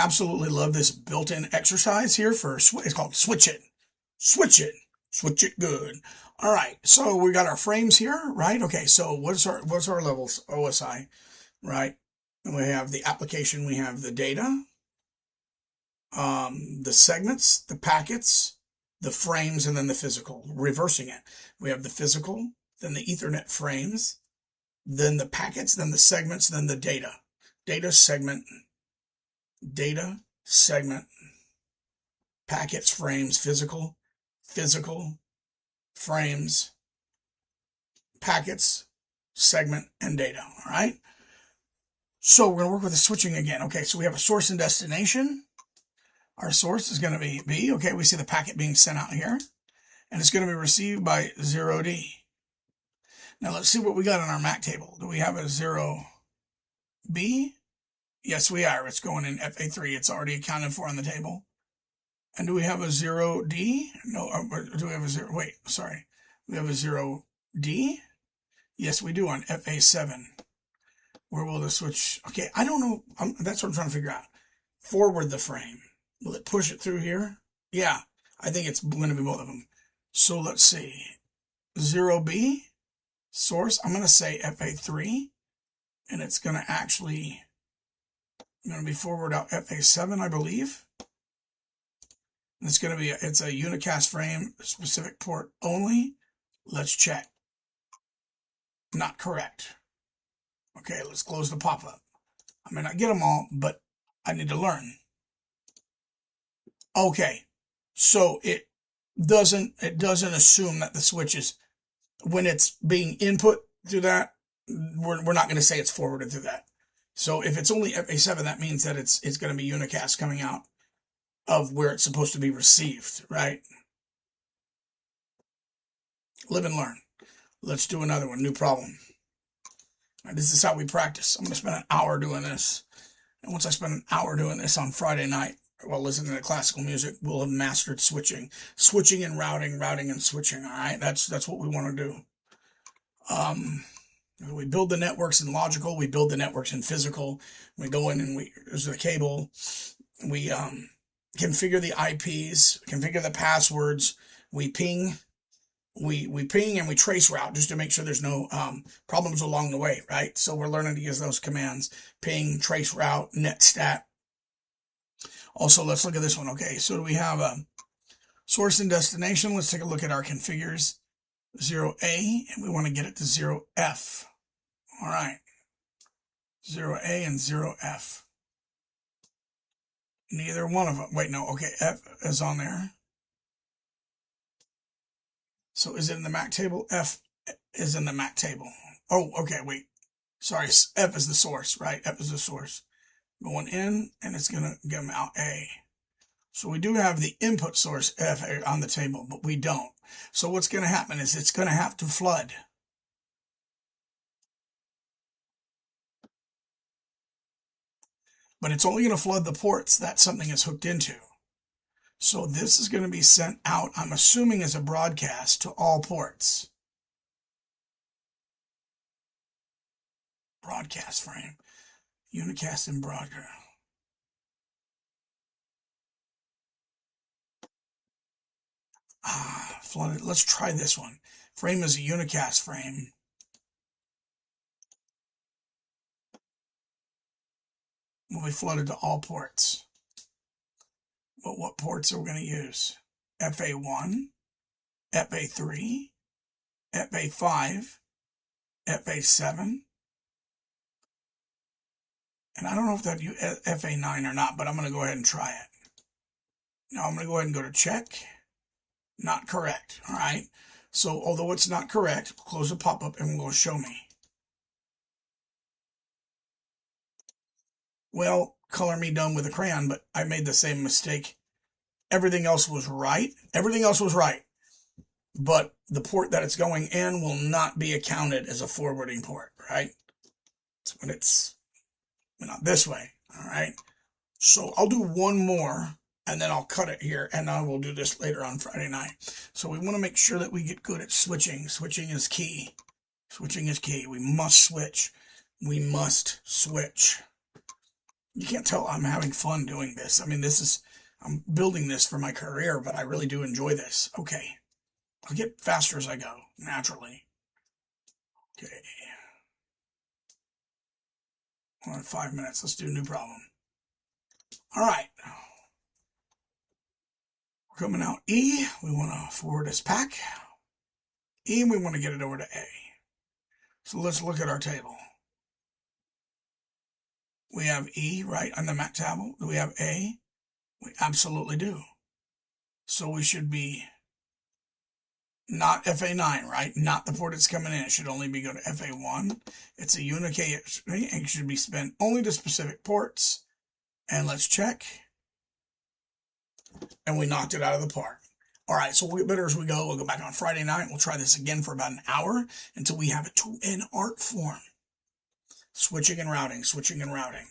absolutely love this built-in exercise here for, it's called Switch It. Switch It. Switch it good. All right, so we got our frames here, right? Okay, so what's our levels? OSI, right? And we have the application, we have the data, the segments, the packets, the frames, and then the physical. Reversing it, we have the physical, then the Ethernet frames, then the packets, then the segments, then the data. Data segment, packets, frames, physical, frames, packets, segment, and data. All right. So we're going to work with the switching again. Okay, so we have a source and destination. Our source is going to be B. Okay, we see the packet being sent out here, and it's going to be received by 0D. Now let's see what we got on our MAC table. Do we have a 0B? Yes, we are. It's going in FA3. It's already accounted for on the table. And do we have a 0D? No, do we have a 0? Wait, sorry. We have a 0D? Yes, we do on FA7. Where will the switch? Okay, I don't know. That's what I'm trying to figure out. Forward the frame. Will it push it through here? Yeah, I think it's going to be both of them. So let's see. 0B, source. I'm going to say FA3. And it's going to actually, be forward out FA7, I believe. It's going to be, it's a unicast frame, specific port only. Let's check. Not correct. Okay, let's close the pop-up. I may not get them all, but I need to learn. Okay, so it doesn't assume that the switch is, when it's being input through that, we're not going to say it's forwarded through that. So if it's only FA7, that means that it's going to be unicast coming out of where it's supposed to be received, right? Live and learn. Let's do another one, new problem. All right, this is how we practice. I'm going to spend an hour doing this. And once I spend an hour doing this on Friday night while listening to classical music, we'll have mastered switching. Switching and routing and switching, all right? That's what we want to do. We build the networks in logical. We build the networks in physical. We go in and there's the cable. We configure the IPs, configure the passwords. We ping. We ping and we trace route just to make sure there's no problems along the way, right? So we're learning to use those commands. Ping, trace route, netstat. Also, let's look at this one. Okay, so do we have a source and destination? Let's take a look at our configures. 0A, and we want to get it to 0F. All right. 0A and 0F. Neither one of them. Wait, no. Okay, F is on there. So is it in the MAC table? F is in the MAC table. Oh, okay, wait. Sorry, F is the source, right? F is the source. Going in, and it's going to give them out A. So we do have the input source F on the table, but we don't. So what's going to happen is it's going to have to flood. But it's only going to flood the ports that something is hooked into. So this is going to be sent out, I'm assuming, as a broadcast to all ports. Broadcast frame. Unicast and broadcast. Flooded. Let's try this one. Frame is a unicast frame. Will be flooded to all ports. But what ports are we going to use? FA1, FA3, FA5, FA7. And I don't know if that FA9 or not, but I'm going to go ahead and try it. Now I'm going to go ahead and go to check. Not correct. All right. So although it's not correct, close the pop-up and we'll show me. Well, color me dumb with a crayon, but I made the same mistake. Everything else was right. Everything else was right. But the port that it's going in will not be accounted as a forwarding port, right? It's when it's not this way, all right? So I'll do one more, and then I'll cut it here, and I will do this later on Friday night. So we want to make sure that we get good at switching. Switching is key. Switching is key. We must switch. We must switch. You can't tell I'm having fun doing this. I mean, I'm building this for my career, but I really do enjoy this. Okay. I'll get faster as I go, naturally. Okay. Well, 5 minutes. Let's do a new problem. All right. We're coming out E. We want to forward this pack. E, and we want to get it over to A. So let's look at our table. We have E, right, on the Mac table. Do we have A? We absolutely do. So we should be not FA9, right? Not the port that's coming in. It should only be go to FA1. It's a Unikey. It should be spent only to specific ports. And let's check. And we knocked it out of the park. All right, so we'll get better as we go. We'll go back on Friday night. We'll try this again for about an hour until we have it to an art form. Switching and routing, switching and routing.